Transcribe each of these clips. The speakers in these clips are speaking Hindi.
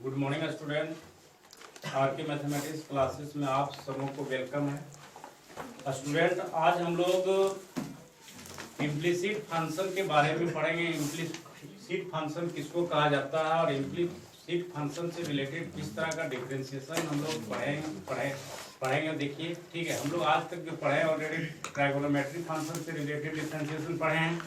Good morning student. आर के मैथमेटिक्स क्लासेस में आप सबों को वेलकम है। स्टूडेंट आज हम लोग इम्प्लिसिट फंक्शन के बारे में पढ़ेंगे। इम्प्लिसिट फंक्शन किसको कहा जाता है और इम्प्लिसिट फंक्शन से रिलेटेड किस तरह का डिफरेंशिएशन हम लोग पढ़ेंगे। देखिए ठीक है, हम लोग आज तक जो पढ़े ऑलरेडी ट्राइगोनोमेट्रिक फंक्शन से रिलेटेड डिफरेंशिएशन पढ़े हैं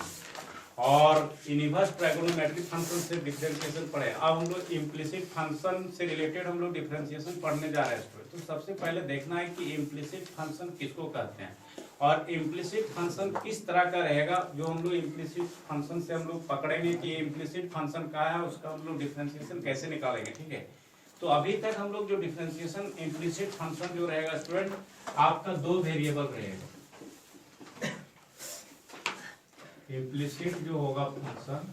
और इनवर्स ट्राइगोनोमेट्रिक फंक्शन से डिफरेंशिएशन पढ़े। अब हम लोग इम्प्लिसिट फंक्शन से रिलेटेड हम लोग डिफरेंशिएशन पढ़ने जा रहे हैं। तो सबसे पहले देखना है कि इम्प्लिसिट फंक्शन किसको कहते हैं और इम्प्लिसिट फंक्शन किस तरह का रहेगा। जो हम लोग इम्प्लिसिट फंक्शन से हम लोग पकड़ेंगे कि इम्प्लिसिट फंक्शन क्या है, उसका हम लोग डिफरेंशिएशन कैसे निकालेंगे। ठीक है, तो अभी तक हम लोग जो डिफरेंशिएशन इम्प्लिसिट फंक्शन जो रहेगा स्टूडेंट, आपका दो वेरिएबल रहेगा। इम्प्लिसिट जो होगा फंक्शन,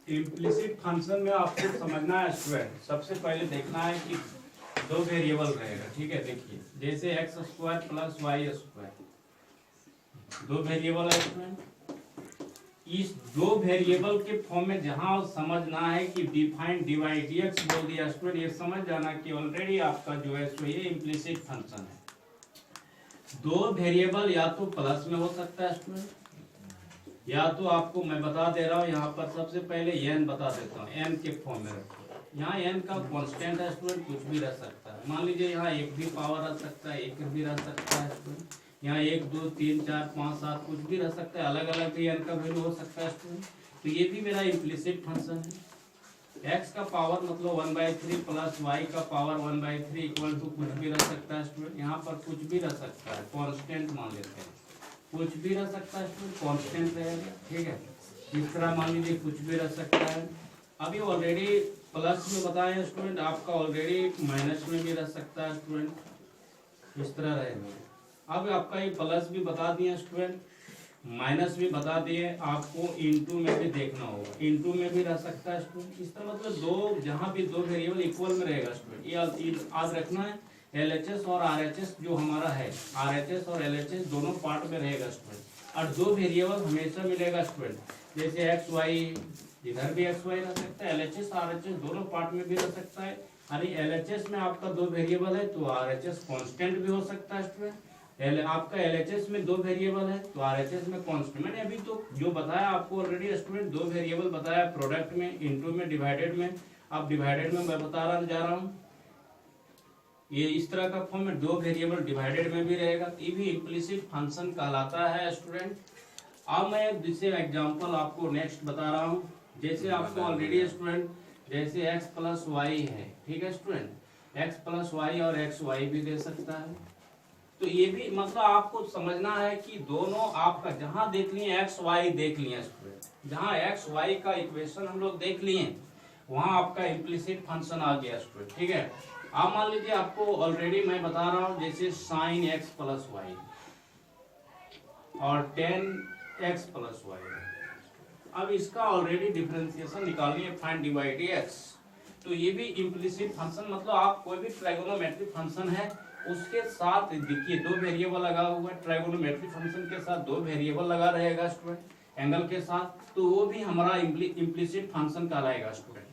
इम्प्लिसिट फंक्शन में आपको समझना है स्टूडेंट, सबसे पहले देखना है कि दो वेरिएबल रहेगा। ठीक है, देखिए जैसे x square plus y square, दो वेरिएबल है स्टूडेंट। इस दो वेरिएबल के फॉर्म में जहां समझना है कि डिफाइन डिवाइड dx बोल दिया स्टूडेंट, ये समझ जाना कि ऑलरेडी आपका जो है सो ये इम्प्लिसिट फंक्शन है। दो वेरिएबल या तो प्लस में हो सकता है स्टूडेंट, या तो आपको मैं बता दे रहा हूँ यहाँ पर सबसे पहले n बता देता हूँ, n के फॉर्म में रखो। यहाँ n का कांस्टेंट है स्टूडेंट, कुछ भी रह सकता है। मान लीजिए यहाँ एक भी पावर रह सकता है, एक भी रह सकता है स्टूडेंट। यहाँ 1 2 3 4 5 7 कुछ भी रह सकता है, अलग अलग भी n का वैल्यू हो सकता है स्टूडेंट। तो ये भी मेरा इम्प्लिसिट फंक्शन है। x का पावर मतलब 1/3 प्लस y का पावर 1/3 इक्वल टू कुछ भी रह सकता है स्टूडेंट। यहाँ पर कुछ भी रह सकता है, कांस्टेंट मान लेते हैं, कुछ भी रह सकता है स्टूडेंट, कांस्टेंट रहेगा। ठीक है, इस तरह मान लीजिए कुछ भी रह सकता है। अभी ऑलरेडी प्लस में बताया स्टूडेंट, आपका ऑलरेडी माइनस में भी रह सकता है स्टूडेंट, इस तरह रहेगा। अब आपका ये प्लस भी बता दिए स्टूडेंट, माइनस भी बता दिए, आपको इनटू में भी देखना होगा, इनटू में भी रह सकता है स्टूडेंट। इस तरह मतलब दो, जहाँ भी दो वेरिएबल इक्वल में रहेगा स्टूडेंट, ये याद रखना है। LHS और RHS जो हमारा है, RHS और LHS दोनों पार्ट में रहेगा स्टूडेंट। और दो वेरिएबल हमेशा मिलेगा स्टूडेंट, जैसे एक्स वाई, इधर भी एक्स वाई रह सकता है, LHS RHS दोनों पार्ट में भी रह सकता है। यानी LHS में आपका दो वेरिएबल है तो RHS कांस्टेंट भी हो सकता है स्टूडेंट। आपका LHS में दो वेरिएबल है तो RHS में कांस्टेंट। मैंने अभी तो जो बताया आपको ऑलरेडी स्टूडेंट, दो वेरिएबल बताया, प्रोडक्ट में, इनटू में, डिवाइडेड में। अब डिवाइडेड में मैं बता जा रहा हूँ, ये इस तरह का फॉर्म में दो वेरिएबल डिवाइडेड में भी रहेगा। ये भी इम्प्लिसिट फंक्शन कहलाता है स्टूडेंट। अब मैं दूसरे एग्जांपल आपको नेक्स्ट बता रहा हूँ। जैसे आपको ऑलरेडी स्टूडेंट, जैसे x प्लस वाई है, ठीक है स्टूडेंट, x प्लस वाई और एक्स वाई भी दे सकता है। तो ये भी मतलब आपको समझना है कि दोनों आपका जहां देख लिए एक्स वाई देख लिए स्टूडेंट, जहां एक्स वाई का इक्वेशन हम लोग देख लिए वहां आपका इम्प्लिसिट फंक्शन आ गया स्टूडेंट। ठीक है, आप मान लीजिए आपको ऑलरेडी मैं बता रहा हूं, जैसे साइन एक्स प्लस वाई और टेन एक्स प्लस वाई। अब इसका ऑलरेडी डिफरेंशिएशन निकालनी है, फाइंड डिवाइड एक्स। तो ये भी इम्प्लिसिट फंक्शन, मतलब आप कोई भी ट्राइगोनोमेट्रिक फंक्शन है उसके साथ देखिए दो वेरिएबल लगा हुआ है, ट्राइगोनोमेट्रिक फंक्शन के साथ दो वेरिएबल लगा रहेगा स्टूडेंट एंगल के साथ, तो वो भी हमारा इम्प्लिसिट फंक्शन कहलाएगा स्टूडेंट।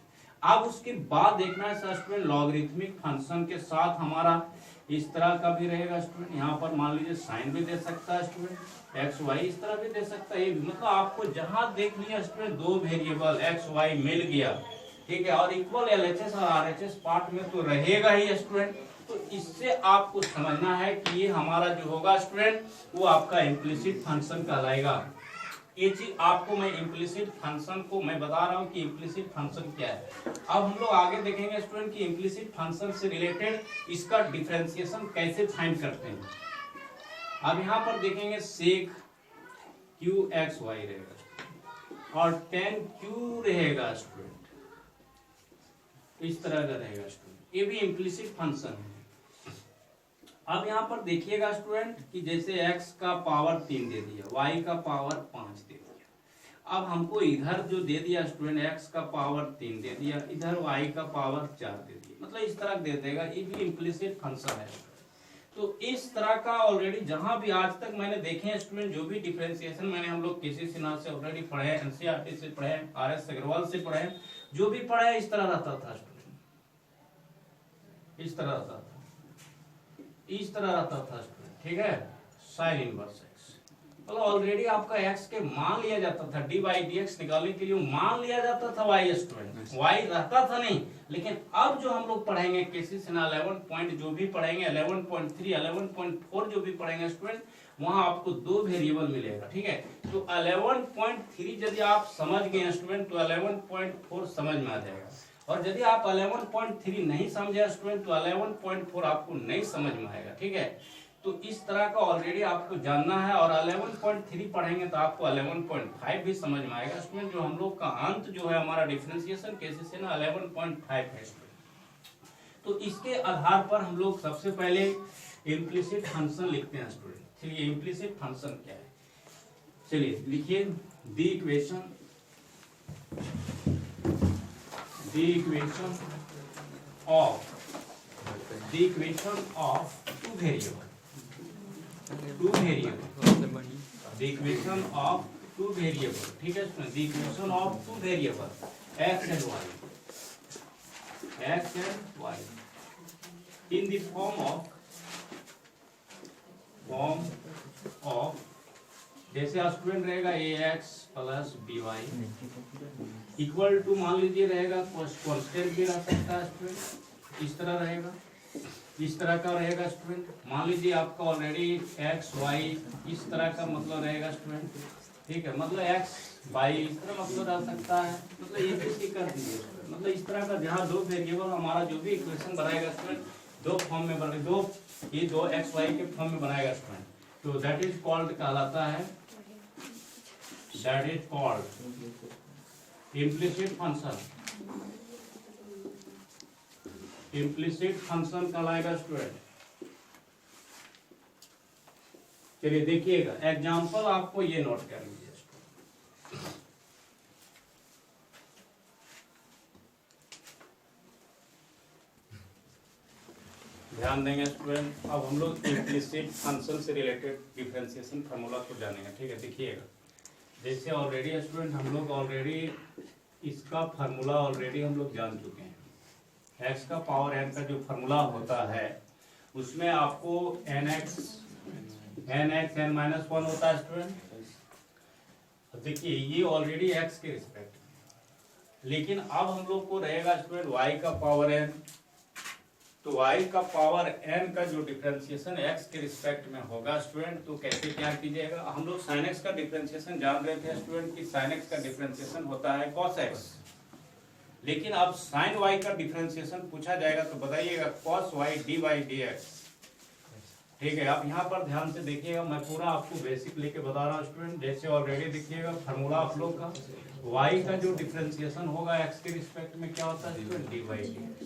अब उसके बाद देखना है स्टूडेंट, लॉगरिथमिक फंक्शन के साथ हमारा इस तरह का भी रहेगा स्टूडेंट। यहाँ पर मान लीजिए साइन भी दे सकता है स्टूडेंट, एक्स वाई इस तरह भी दे सकता है। मतलब आपको जहां देख लिया स्टूडेंट दो वेरिएबल एक्स वाई मिल गया, ठीक है, और इक्वल LHS और RHS पार्ट में तो रहेगा ही स्टूडेंट। तो इससे आपको समझना है कि ये हमारा जो होगा स्टूडेंट वो आपका इम्प्लिसिट फंक्शन कहलाएगा। ये चीज आपको मैं इम्प्लिसिट फंक्शन को मैं बता रहा हूँ कि इम्प्लिसिट फंक्शन क्या है। अब हम लोग आगे देखेंगे स्टूडेंट कि इम्प्लिसिट फंक्शन से रिलेटेड इसका डिफरेंशिएशन कैसे फाइंड करते हैं। अब यहाँ पर देखेंगे सेक क्यू एक्स वाई रहेगा और टेन क्यू रहेगा स्टूडेंट, इस तरह का रहेगा स्टूडेंट। ये भी इम्प्लिसिट फंक्शन है। अब यहाँ पर देखिएगा स्टूडेंट कि जैसे x का पावर 3 दे दिया, y का पावर 5 दे दिया। अब हमको इधर जो दे दिया स्टूडेंट, x का पावर 3 दे दिया, इधर y का पावर 4 दे दिया, मतलब इस तरह दे देगा। ये भी इम्प्लिसिट फंक्शन है। तो इस तरह का ऑलरेडी जहां भी आज तक मैंने देखे हैं स्टूडेंट, जो भी डिफरेंशिएशन मैंने हम लोग केसी सिन्हा से ऑलरेडी पढ़े हैं, एनसीईआरटी से पढ़े हैं, आरएस अग्रवाल से पढ़े हैं, जो भी पढ़ा है इस तरह रहता था स्टूडेंट, इस तरह रहता था, इस तरह रहता था स्टूडेंट, ठीक है। साइन इनवर्स एक्स मतलब ऑलरेडी आपका एक्स के मान लिया जाता था, डी बाई डी एक्स निकालने के लिए मान लिया जाता था वाई स्टूडेंट, वाई रहता था नहीं। लेकिन अब जो हम लोग पढ़ेंगे केसी सिन्हा 11 पॉइंट जो भी पढ़ेंगे 11.3 11.4 जो भी पढ़ेंगे स्टूडेंट, वहां आपको दो वेरिएबल मिलेगा, ठीक है। तो 11.3 यदि आप समझ गए स्टूडेंट तो 11.4 समझ में आ जाएगा, और यदि आप 11.3 नहीं समझे स्टूडेंट तो 11.4 आपको नहीं समझ में आएगा, ठीक है। तो इस तरह का ऑलरेडी आपको जानना है, और 11.3 पढ़ेंगे तो आपको 11.5 भी समझ में आएगा स्टूडेंट। जो हम लोग का अंत जो है हमारा डिफरेंशिएशन केसी से ना 11.5 है स्टूडेंट। तो इसके आधार पर हम लोग सबसे पहले इम्प्लिसिट फंक्शन लिखते हैं स्टूडेंट। चलिए इम्प्लिसिट फंक्शन क्या है, चलिए लिखिए the equation of two variable, the equation of two variable, ठीक है इसमें the equation of two variable x and y in the form of जैसे स्टूडेंट रहेगा ax plus by equal to मान लीजिए रहेगा कांस्टेंट भी रह सकता है स्टूडेंट, इस तरह रहेगा, इस तरह का रहेगा स्टूडेंट। मान लीजिए आपका ऑलरेडी एक्स वाई इस तरह का मतलब रहेगा स्टूडेंट, ठीक है। मतलब एक्स वाई इस तरह मतलब रह सकता है, मतलब ये किसी कर दीजिए, मतलब इस तरह का जहाँ दो वेरिएबल हमारा जो भी इक्वेशन बनाएगा स्टूडेंट दो फॉर्म में बने, दो एक्स वाई के फॉर्म में बनाएगा स्टूडेंट, तो दैट इज कॉल्ड कहलाता है, that is called implicit function. Implicit function कहलाएगा स्टूडेंट। चलिए देखिएगा एग्जांपल आपको ये नोट कर लीजिए, ध्यान देंगे स्टूडेंट। अब हम लोग इम्प्लिसिट फंक्शन से रिलेटेड डिफरेंशिएशन फार्मूला को जानेंगे, ठीक है। देखिएगा जैसे ऑलरेडी स्टूडेंट हम लोग ऑलरेडी इसका फार्मूला ऑलरेडी हम लोग जान चुके हैं, x का पावर n का जो फार्मूला होता है उसमें आपको nx n-1 होता है स्टूडेंट। देखिए ये ऑलरेडी x के रिस्पेक्ट में, लेकिन अब हम लोग को रहेगा स्टूडेंट y का पावर n, तो y का पावर n का जो डिफरेंशिएशन x के रिस्पेक्ट में होगा स्टूडेंट, तो कैसे क्या कीजिएगा। हम लोग sin x का डिफरेंशिएशन जान रहे थे स्टूडेंट कि sin x का डिफरेंशिएशन होता है cos x, लेकिन अब sin y का डिफरेंशिएशन पूछा जाएगा तो बताइएगा cos y dy dx, ठीक है। आप यहाँ पर ध्यान से देखिएगा, मैं पूरा आपको बेसिक लेके बता रहा हूँ स्टूडेंट। जैसे ऑलरेडी देखिएगा फार्मूला आप लोग का y का जो डिफरेंशिएशन होगा x के रिस्पेक्ट में क्या होता है स्टूडेंट dy dx,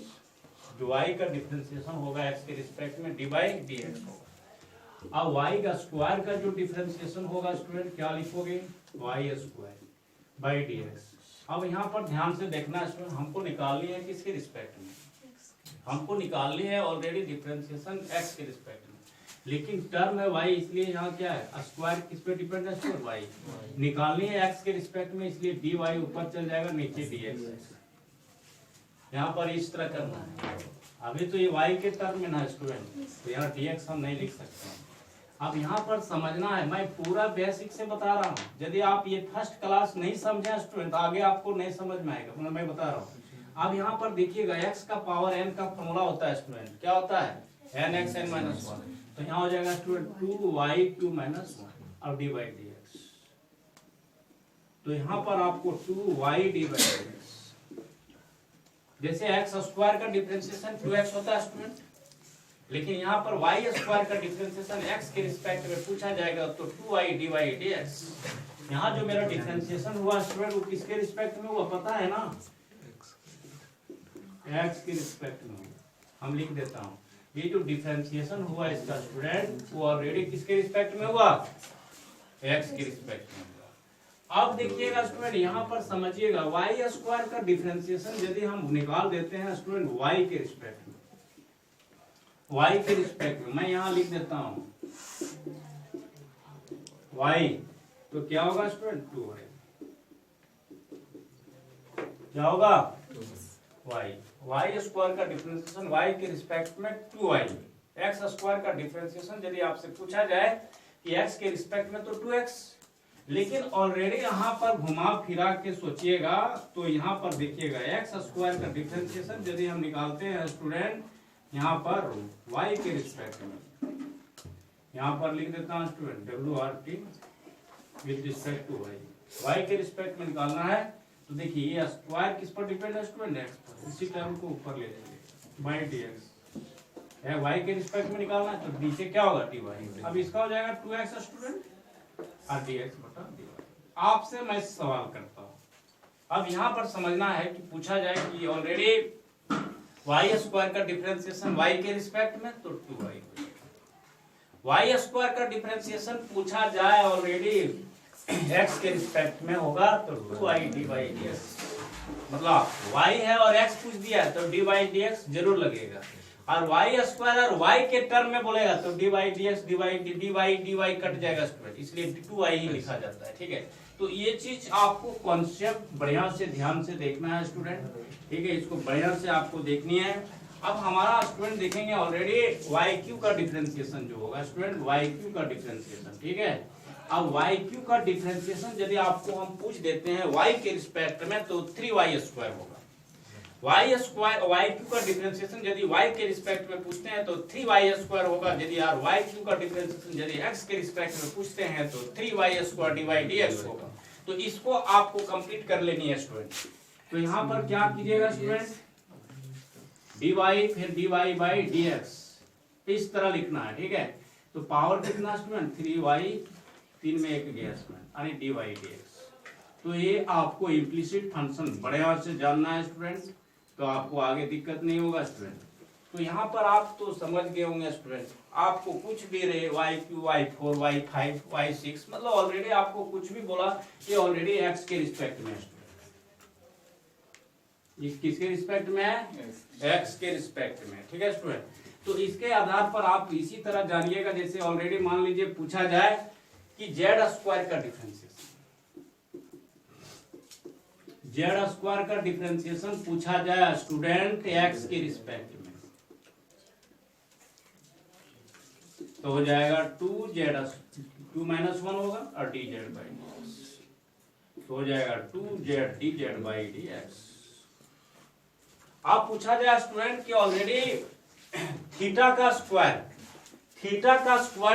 जो y का डिफरेंशिएशन होगा x के रिस्पेक्ट में dy dx होगा। अब y का स्क्वायर का जो डिफरेंशिएशन होगा स्टूडेंट क्या लिखोगे y स्क्वायर बाई dx। अब यहाँ पर ध्यान से देखना स्टूडेंट, हमको निकालनी है किसके रिस्पेक्ट में, हमको निकालनी है ऑलरेडी डिफरेंशिएशन x के रिस्पेक्ट में, लेकिन टर्म है y इसलिए यहाँ क्या है स्क्वायर किस पे डिपेंड है स्टूडेंट y, निकालनी है x के रिस्पेक्ट में इसलिए dy ऊपर चल जाएगा नीचे dx, यहाँ पर इस तरह करना है। अभी तो ये y के टर्म में ना स्टूडेंट, तो यहाँ dx हम नहीं लिख सकते हैं। अब यहाँ पर समझना है, मैं पूरा बेसिक से बता रहा हूँ, यदि आप ये फर्स्ट क्लास नहीं समझे स्टूडेंट आगे आपको नहीं समझ में आएगा, मैं बता रहा हूँ। अब यहाँ पर देखिएगा x का पावर n का फॉर्मूला होता है स्टूडेंट, क्या होता है nx n-1, तो यहाँ हो जाएगा स्टूडेंट 2y2-1 और dy dx, तो यहाँ पर आपको 2y dy dx, जैसे x स्क्वायर का डिफरेंशिएशन 2x होता है स्टूडेंट, लेकिन यहाँ पर y स्क्वायर का डिफरेंशिएशन x के रिस्पेक्ट में पूछा जाएगा तो 2y dy dx। यहाँ जो मेरा डिफरेंशिएशन हुआ स्टूडेंट वो किसके रिस्पेक्ट में हुआ पता है ना, x के रिस्पेक्ट में। हम लिख देता हूँ ये जो डिफरेंशिएशन हुआ इसका स्टूडेंट वो ऑलरेडी किसके रिस्पेक्ट में हुआ x के रिस्पेक्ट में। अब देखिएगा स्टूडेंट यहाँ पर समझिएगा y स्क्वायर का डिफरेंशिएशन यदि हम निकाल देते हैं स्टूडेंट y के रिस्पेक्ट में, y के रिस्पेक्ट में, मैं यहाँ लिख देता हूँ y, तो क्या होगा स्टूडेंट 2y, क्या होगा y स्क्वायर का डिफरेंशिएशन y के रिस्पेक्ट में 2y, x स्क्वायर का डिफरेंशिएशन यदि आपसे पूछा जाए कि x के रिस्पेक्ट में तो 2x, लेकिन ऑलरेडी यहाँ पर घुमा फिरा के सोचिएगा तो यहाँ पर देखिएगा x स्क्वायर का डिफरेंशिएशन यदि हम निकालते हैं स्टूडेंट यहाँ पर y के रिस्पेक्ट में, यहाँ पर लिख देता हूँ student WRT with respect to y के रिस्पेक्ट में निकालना है तो देखिए ये स्क्वायर किस पर डिपेंड है स्टूडेंट, x पर, इसी टर्म को ऊपर ले लेंगे बाई dx है, y के रिस्पेक्ट में निकालना है तो d से क्या होगा dy, अब इसका हो जाएगा 2x स्टूडेंट और dx बटा dy। आपसे मैं सवाल करता हूँ, अब यहाँ पर समझना है कि पूछा जाए कि ऑलरेडी y स्क्वायर का डिफरेंशिएशन y के रिस्पेक्ट में तो 2y, y स्क्वायर का डिफरेंशिएशन पूछा जाए ऑलरेडी x के रिस्पेक्ट में होगा तो 2y dy dx, मतलब y है और x पूछ दिया तो dy dx जरूर लगेगा, और y स्क्वायर और y के टर्म में बोलेगा तो dy dx dy कट जाएगा स्टूडेंट, इसलिए 2y ही लिखा जाता है। ठीक है, तो ये चीज आपको कॉन्सेप्ट बढ़िया से ध्यान से देखना है स्टूडेंट, ठीक है, इसको बढ़िया से आपको देखनी है। अब हमारा स्टूडेंट देखेंगे ऑलरेडी yq का डिफरेंशिएशन जो होगा स्टूडेंट, yq का डिफरेंशिएशन, ठीक है। अब yq का डिफरेंशिएशन यदि आपको हम पूछ देते हैं y के रिस्पेक्ट में तो 3y स्क्वायर होगा, yq का डिफरेंशिएशन यदि y के रिस्पेक्ट में पूछते हैं तो 3y स्क्वायर होगा, यदि यार yq का डिफरेंशिएशन यदि x के रिस्पेक्ट में पूछते हैं तो 3y स्क्वायर dy dx होगा। तो इसको आपको कंप्लीट कर लेनी है स्टूडेंट। तो यहाँ पर क्या कीजिएगा स्टूडेंट, dy फिर dy बाई dx इस तरह लिखना है, ठीक है। तो पावर कितना स्टूडेंट 3y, 3 में 1 गया स्टूडेंट, यानी dy dx। तो ये आपको इम्प्लिसिट फंक्शन बढ़िया से जानना है स्टूडेंट, तो आपको आगे दिक्कत नहीं होगा स्टूडेंट। तो यहाँ पर आप तो समझ गए होंगे स्टूडेंट, आपको कुछ भी रहे yq, y4, y5, y6, मतलब ऑलरेडी आपको कुछ भी बोला ये ऑलरेडी x के रिस्पेक्ट में है स्टूडेंट, ये किसके रिस्पेक्ट में है, x के रिस्पेक्ट में, ठीक है स्टूडेंट। तो इसके आधार पर आप इसी तरह जानिएगा, जैसे ऑलरेडी मान लीजिए पूछा जाए कि z स्क्वायर का डिफरेंशिएशन, z स्क्वायर का डिफरेंशिएशन पूछा जाए स्टूडेंट x के रिस्पेक्ट में, तो हो जाएगा 2 माइनस 1 होगा और dz बाई dx, तो हो जाएगा 2z dz बाई dx। आप पूछा जाए स्टूडेंट कि ऑलरेडी थीटा का स्क्वायर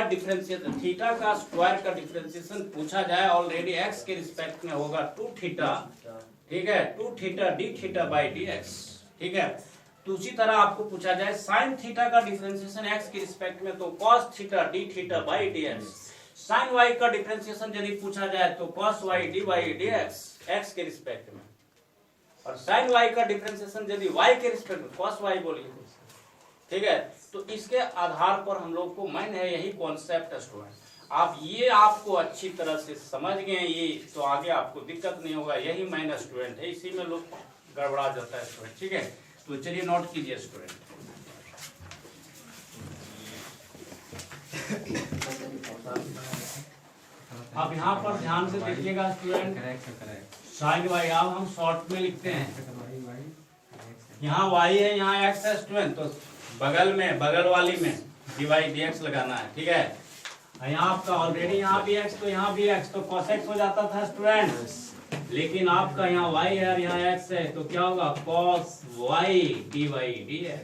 डिफरेंशिएशन, थीटा का स्क्वायर का डिफरेंशिएशन पूछा जाए ऑलरेडी x के रिस्पेक्ट में होगा 2 थीटा, ठीक है, 2 theta d theta by dx, ठीक है। तो उसी तरह आपको पूछा जाए साइन थीटा का डिफरेंशिएशन x के रिस्पेक्ट में तो cos theta d theta by dx, sine y का डिफरेंशिएशन यदि पूछा जाए तो cos y dy dx x के रिस्पेक्ट में, और साइन y का डिफरेंशिएशन यदि y के रिस्पेक्ट में cos y बोलिए, ठीक है। तो इसके आधार पर हम लोग को मेन है यही कॉन्सेप्ट स्टूडेंट, आप ये आपको अच्छी तरह से समझ गए ये, तो आगे आपको दिक्कत नहीं होगा, यही मेन स्टूडेंट है, इसी में लोग गड़बड़ा जाता है स्टूडेंट, ठीक है। तो चलिए नोट कीजिए स्टूडेंट, अब यहाँ पर ध्यान से देखिएगा स्टूडेंट, साइन y अब हम शॉर्ट में लिखते हैं, यहाँ y है यहाँ x है स्टूडेंट, तो बगल में बगल वाली में dy dx लगाना है, ठीक है। यहाँ आपका ऑलरेडी यहाँ भी x तो यहाँ भी x, तो cos x हो जाता था स्टूडेंट, लेकिन आपका यहाँ y है और यहाँ x है तो क्या होगा cos y dy dx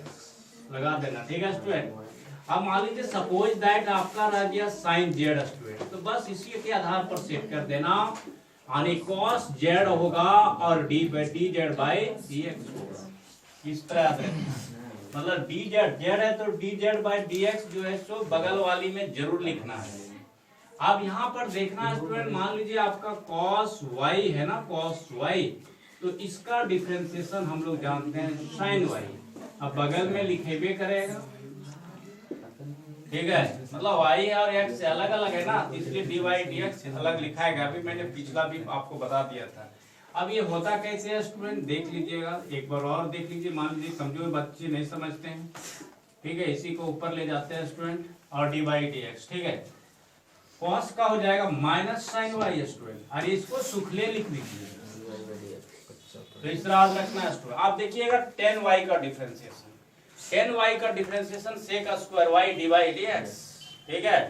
लगा देना, ठीक है स्टूडेंट। अब मान लीजिए सपोज दैट आपका रह गया साइन z स्टूडेंट, तो बस इसी के आधार पर सेट कर देना, यानी cos z होगा और dz बाई dx होगा, इस तरह से, मतलब dz z है तो dz बाई dx जो है सो बगल वाली में जरूर लिखना है। अब यहाँ पर देखना है स्टूडेंट, मान लीजिए आपका cos y है ना, cos y, तो इसका डिफरेंशिएशन हम लोग जानते हैं sin y, अब बगल में लिखेबे करेगा, ठीक है, मतलब y और x से अलग अलग है ना, इसलिए dy dx अलग लिखाएगा, अभी मैंने पिछला भी आपको बता दिया था। अब ये होता कैसे है स्टूडेंट, देख लीजिएगा एक बार और देख लीजिए, मान लीजिए कमजोर बच्चे नहीं समझते हैं, ठीक है, इसी को ऊपर ले जाते हैं स्टूडेंट, और डी बाई डी एक्स, ठीक है। कॉस का हो जाएगा माइनस साइन वाई स्टूडेंट, और इसको सुखले लिख दीजिए, तो इस तरह याद रखना है स्टूडेंट। आप देखिएगा टेन वाई का डिफरेंशिएशन, टेन वाई का differentiation sec square y d by d x, ठीक है।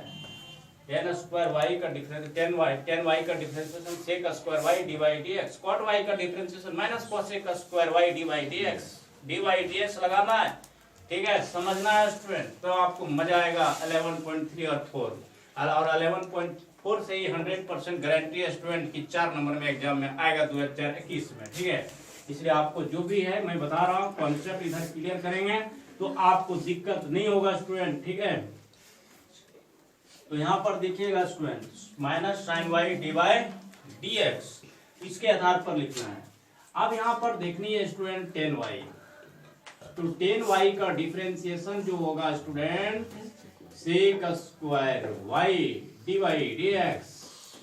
टेन स्क्वायर वाई का डिफरेंस, टेन वाई का differentiation sec square y d by d x, cot y का differentiation minus cosec square y d by d x, d by d x लगाना है, ठीक है, समझना है स्टूडेंट। तो आपको मजा आएगा 11.3 और 4, और 11.4 से ही 100% गारंटी है स्टूडेंट की 4 नंबर में एग्जाम में आएगा 2021 में, ठीक है। इसलिए आपको जो भी है मैं बता रहा हूँ कॉन्सेप्ट इधर क्लियर करेंगे तो आपको दिक्कत नहीं होगा स्टूडेंट, ठीक है। तो यहाँ पर देखिएगा student, minus sine y d by d x, इसके आधार पर लिखना है। अब यहाँ पर देखनी है स्टूडेंट टेन वाई, तो टेन वाई का डिफरेंशिएशन जो होगा student sec square y d by d x,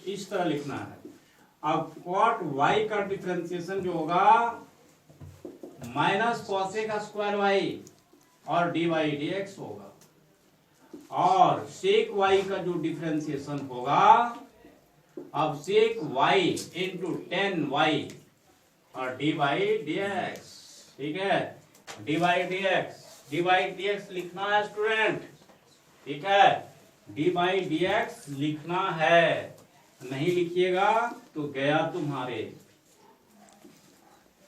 इस तरह लिखना है। अब कॉट वाई का डिफरेंशिएशन जो होगा माइनस कोसेक स्क्वायर वाई और डी बाई डी एक्स होगा, और सेक वाई का जो डिफरेंशिएशन होगा, अब sec y into tan y और डी बाई डी एक्स, ठीक है, d by d x, d by d x लिखना है स्टूडेंट, ठीक है, डी बाई डी एक्स लिखना है, नहीं लिखिएगा तो गया तुम्हारे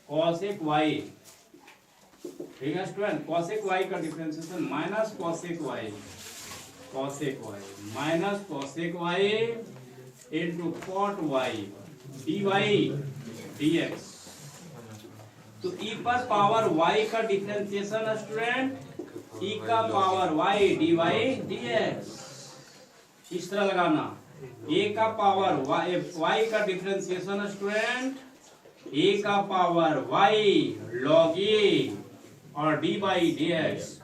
कोसेक वाई, ठीक है स्टूडेंट, कोसेक वाई का differentiation minus cosec y, cosec y minus cosec y into cot y d y d x. तो ई पर पावर वाई का डिफरेंशिएशन स्टूडेंट ई का power y d y d x, इस तरह लगाना। ए का पावर वाई का डिफरेंशिएशन स्टूडेंट ए का पावर वाई लॉग ए और डी बाई डी एक्स।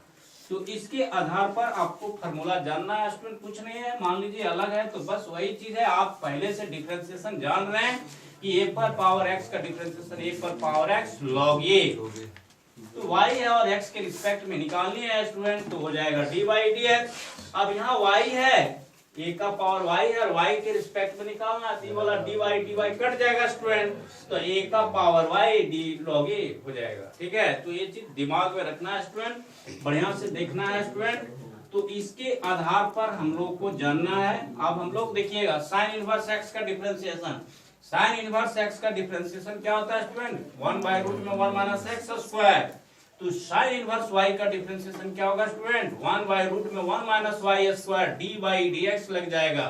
तो इसके आधार पर आपको फार्मूला जानना है स्टूडेंट, कुछ नहीं है, मान लीजिए अलग है तो बस वही चीज है, आप पहले से डिफरेंशिएशन जान रहे हैं कि ए पर पावर एक्स का डिफरेंशिएशन ए पर पावर एक्स लॉग ए, तो y है और x के रिस्पेक्ट में निकालनी है स्टूडेंट, तो हो जाएगा डी बाई डी एक्स। अब यहाँ y है, a का पावर y है और y के रिस्पेक्ट में निकालना है, वाला डी वाई कट जाएगा स्टूडेंट, तो a का पावर y डी लॉग ए हो जाएगा, ठीक है। तो ये चीज दिमाग में रखना है स्टूडेंट, बढ़िया से देखना है स्टूडेंट। तो इसके आधार पर हम लोग को जानना है। अब हम लोग देखिएगा साइन इनवर्स x का डिफरेंशिएशन, साइन इनवर्स x का डिफरेंशिएशन क्या होता है स्टूडेंट, 1 बाय रूट में 1 माइनस एक्स स्क्वायर। तो साइन इनवर्स y का डिफरेंशिएशन क्या होगा स्टूडेंट, 1 बाय रूट में 1 minus y square d by d x लग जाएगा,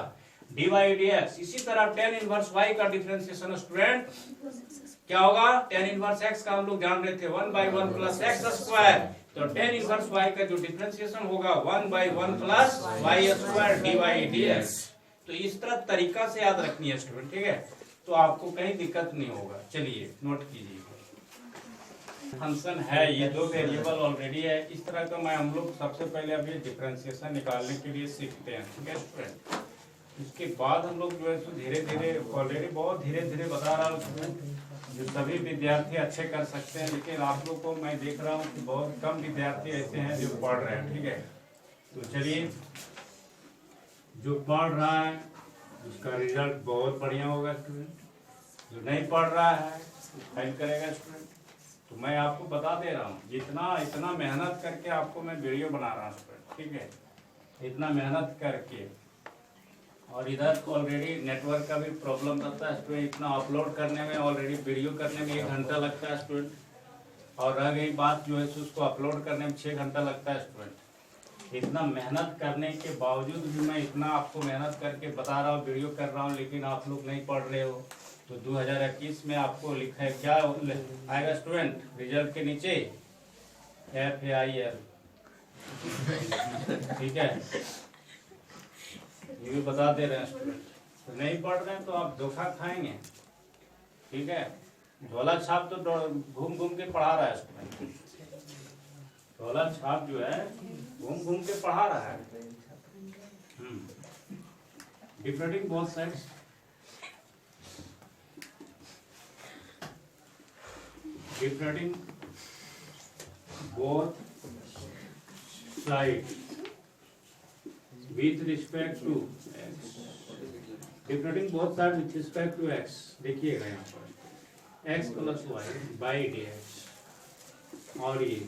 डी बाई डी एक्स। इसी तरह टेन इनवर्स y का डिफरेंशिएशन स्टूडेंट क्या होगा, टेन इनवर्स x का हम लोग जान रहे थे 1 बाय 1 प्लस एक्स स्क्वायर, तो टेन इनवर्स y का जो डिफरेंशिएशन होगा 1 by 1 plus y square d by d x. तो इस तरह तरीका से याद रखनी है स्टूडेंट, ठीक है, तो आपको कहीं दिक्कत नहीं होगा। चलिए नोट कीजिए, फंक्शन है, ये दो वेरिएबल ऑलरेडी है, इस तरह का मैं हम लोग सबसे पहले अभी डिफरेंशिएशन निकालने के लिए सीखते हैं, ठीक है स्टूडेंट। इसके बाद हम लोग जो है सो धीरे धीरे, ऑलरेडी बहुत धीरे धीरे बता रहा हूँ, जो सभी विद्यार्थी अच्छे कर सकते हैं, लेकिन आप लोग को मैं देख रहा हूँ कि बहुत कम विद्यार्थी ऐसे हैं जो पढ़ रहे हैं, ठीक है। तो चलिए, जो पढ़ रहा है उसका रिजल्ट बहुत बढ़िया होगा स्टूडेंट, जो नहीं पढ़ रहा है फेल करेगा स्टूडेंट। तो मैं आपको बता दे रहा हूँ, इतना मेहनत करके आपको मैं वीडियो बना रहा हूँ स्टूडेंट, ठीक है, इतना मेहनत करके। और इधर ऑलरेडी नेटवर्क का भी प्रॉब्लम रहता है स्टूडेंट, इतना अपलोड करने में, ऑलरेडी वीडियो करने में 1 घंटा लगता है स्टूडेंट, और रह गई बात जो है उसको अपलोड करने में 6 घंटा लगता है स्टूडेंट। इतना मेहनत करने के बावजूद भी मैं इतना आपको मेहनत करके बता रहा हूँ, वीडियो कर रहा हूँ, लेकिन आप लोग नहीं पढ़ रहे हो। तो 2021 में आपको लिखा है, क्या आएगा स्टूडेंट रिजल्ट के नीचे, FAIL, ठीक है, ये भी बता दे रहे हैं स्टूडेंट। तो नहीं पढ़ रहे हैं तो आप धोखा खाएंगे, ठीक है। झोला छाप तो घूम घूम के पढ़ा रहा है स्टूडेंट, झोला छाप जो है घूम घूम के पढ़ा रहा है, differentiating both sides, differentiating both side with respect to x, differentiating both side with respect to x. देखिएगा यहाँ पर x plus y by d x और ये,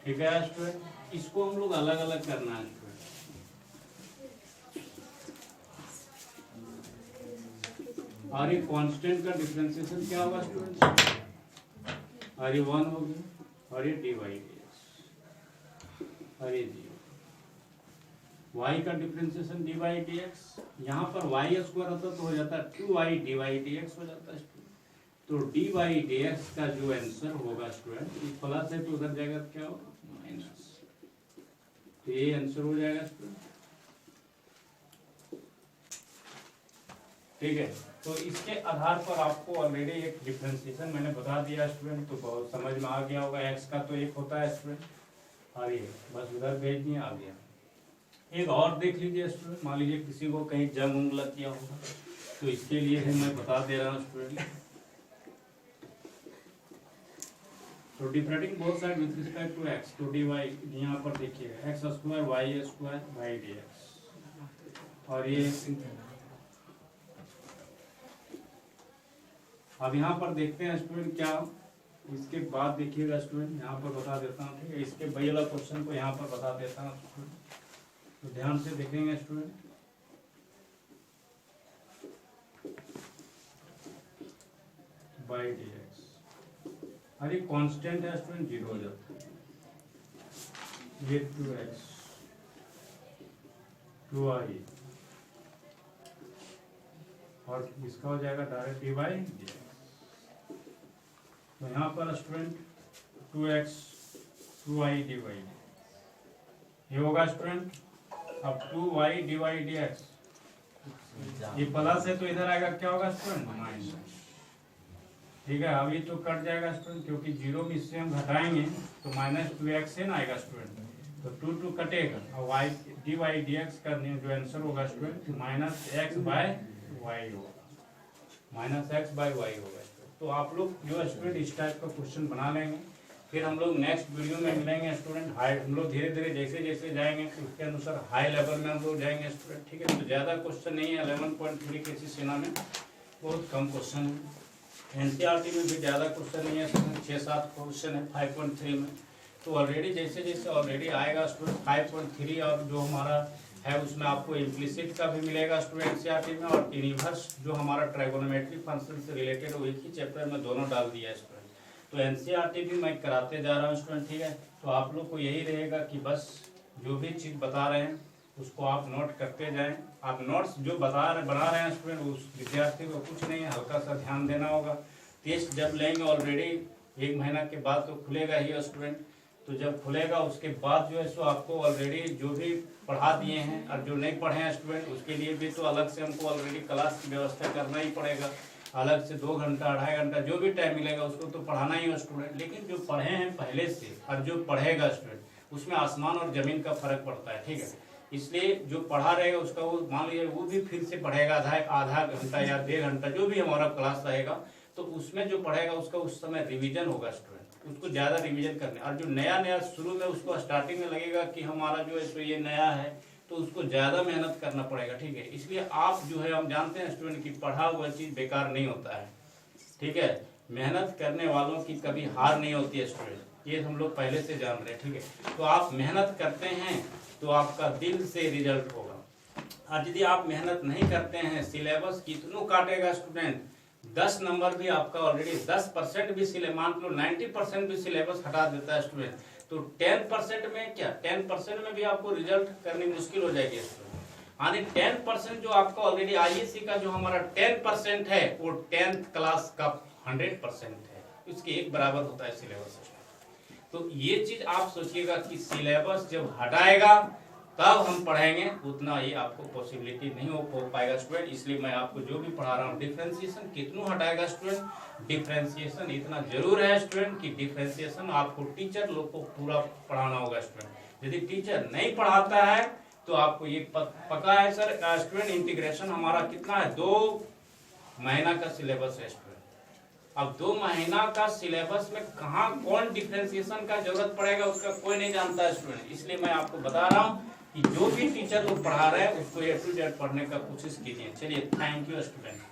ठीक है स्टूडेंट। इसको हम लोग अलग अलग करना है स्टूडेंट। और ये कांस्टेंट का डिफरेंशिएशन क्या होगा स्टूडेंट, और ये 1 हो गया और ये dy dx और ये 0। y का डिफरेंशिएशन dy dx, यहाँ पर y स्क्वायर होता तो हो जाता 2y dy dx हो जाता है स्टूडेंट। तो dy dx का जो आंसर होगा स्टूडेंट, ये प्लस है तो उधर जाएगा क्या होगा माइनस, तो ये आंसर हो जाएगा स्टूडेंट, ठीक है। तो इसके आधार पर आपको ऑलरेडी एक डिफरेंशिएशन मैंने बता दिया स्टूडेंट, तो बहुत समझ में आ गया होगा। एक्स का तो एक होता है स्टूडेंट, और ये बस उधर भेज दिए आ गया। एक और देख लीजिए स्टूडेंट, मान लीजिए किसी को कहीं जंग उंग लग गया होगा, तो इसके लिए भी मैं बता दे रहा हूँ स्टूडेंट। तो differentiating both side with respect to x, तो डी वाई यहाँ पर देखिएगा x square y square by d x, और ये अब यहाँ पर देखते हैं स्टूडेंट क्या, इसके बाद देखिएगा स्टूडेंट यहाँ पर बता देता हूँ, ठीक है। इसके वही वाला क्वेश्चन को यहाँ पर बता देता हूँ स्टूडेंट, तो ध्यान से देखेंगे स्टूडेंट। बाई डी एक्स, अरे कांस्टेंट है स्टूडेंट, 0 हो जाता है। ये 2x 2y और इसका हो जाएगा direct D by d x. तो यहाँ पर स्टूडेंट 2x 2y dy ये होगा स्टूडेंट। अब 2y dy dx, ये प्लस है तो इधर आएगा क्या होगा स्टूडेंट माइनस, ठीक है। अब ये तो कट जाएगा स्टूडेंट, क्योंकि 0 में इससे हम घटाएंगे तो माइनस 2x से ना आएगा स्टूडेंट, तो 2 कटेगा और y dy dx करने जो आंसर होगा student minus x by y होगा, माइनस एक्स बाय वाई होगा। तो आप लोग जो स्टूडेंट इस टाइप का क्वेश्चन बना लेंगे, फिर हम लोग नेक्स्ट वीडियो में मिलेंगे स्टूडेंट। हाई हम लोग धीरे धीरे जैसे जैसे जाएंगे उसके अनुसार हाई लेवल में हम लोग जाएंगे स्टूडेंट, ठीक है। तो ज़्यादा क्वेश्चन नहीं है, 11.3 के सेना में बहुत कम क्वेश्चन है। एनसीईआरटी में भी ज़्यादा क्वेश्चन नहीं है, 6-7 क्वेश्चन है 5.3 में। तो ऑलरेडी जैसे जैसे ऑलरेडी आएगा स्टूडेंट 5.3 और जो हमारा है उसमें आपको इम्प्लिसिट का भी मिलेगा स्टूडेंट एनसीईआरटी में, और इनवर्स जो हमारा ट्राइगोनोमेट्री फंक्शन से रिलेटेड वो एक ही चैप्टर में दोनों डाल दिया है स्टूडेंट। तो एनसीईआरटी भी मैं कराते जा रहा हूँ स्टूडेंट, ठीक है। तो आप लोग को यही रहेगा कि बस जो भी चीज़ बता रहे हैं उसको आप नोट करते जाएं। आप नोट्स जो बना रहे हैं स्टूडेंट, उस विद्यार्थी को कुछ नहीं है, हल्का सा ध्यान देना होगा। टेस्ट जब लेंगे ऑलरेडी 1 महीना के बाद तो खुलेगा ही स्टूडेंट, तो जब खुलेगा उसके बाद जो है सो आपको ऑलरेडी जो भी पढ़ा दिए हैं और जो नहीं पढ़े हैं स्टूडेंट उसके लिए भी तो अलग से हमको ऑलरेडी क्लास की व्यवस्था करना ही पड़ेगा। अलग से 2 घंटा 2.5 घंटा जो भी टाइम मिलेगा उसको तो पढ़ाना ही है स्टूडेंट। लेकिन जो पढ़े हैं पहले से और जो पढ़ेगा स्टूडेंट उसमें आसमान और ज़मीन का फर्क पड़ता है, ठीक है। इसलिए जो पढ़ा रहेगा उसका वो मान लीजिए वो भी फिर से पढ़ेगा आधा घंटा या 1.5 घंटा जो भी हमारा क्लास रहेगा, तो उसमें जो पढ़ेगा उसका उस समय रिवीजन होगा स्टूडेंट, उसको ज़्यादा रिवीजन करने। और जो नया शुरू में उसको स्टार्टिंग में लगेगा कि हमारा जो है सो ये नया है, तो उसको ज़्यादा मेहनत करना पड़ेगा, ठीक है। इसलिए आप जो है हम जानते हैं स्टूडेंट की पढ़ा हुआ चीज़ बेकार नहीं होता है, ठीक है। मेहनत करने वालों की कभी हार नहीं होती है स्टूडेंट, ये हम लोग पहले से जान रहे हैं, ठीक है। तो आप मेहनत करते हैं तो आपका दिल से रिजल्ट होगा, और यदि आप मेहनत नहीं करते हैं सिलेबस कितनों काटेगा स्टूडेंट, 10 नंबर भी आपका ऑलरेडी 10% भी सिलेबस, मान लो 90% भी सिलेबस हटा देता है स्टूडेंट, तो 10% में क्या 10% में भी आपको रिजल्ट करनी मुश्किल हो जाएगी स्टूडेंट। यानी 10% जो आपका ऑलरेडी आईएससी का जो हमारा 10% है वो 10th क्लास का 100% है, उसके एक बराबर होता है सिलेबस। तो ये चीज आप सोचिएगा कि सिलेबस जब हटाएगा तब हम पढ़ेंगे, उतना ही आपको पॉसिबिलिटी नहीं हो पाएगा स्टूडेंट। इसलिए मैं आपको जो भी पढ़ा रहा हूँ डिफरेंशिएशन कितनों हटाएगा स्टूडेंट, डिफरेंशिएशन इतना जरूर है स्टूडेंट कि डिफरेंशिएशन आपको टीचर लोग को पूरा पढ़ाना होगा स्टूडेंट। यदि टीचर नहीं पढ़ाता है तो आपको ये पता है सर स्टूडेंट, इंटीग्रेशन हमारा कितना है 2 महीना का सिलेबस है स्टूडेंट। अब 2 महीना का सिलेबस में कहाँ कौन डिफरेंशिएशन का जरूरत पड़ेगा उसका कोई नहीं जानता है स्टूडेंट, इसलिए मैं आपको बता रहा हूँ कि जो भी टीचर लोग पढ़ा रहे हैं उसको A to Z पढ़ने का कोशिश कीजिए। चलिए, थैंक यू स्टूडेंट।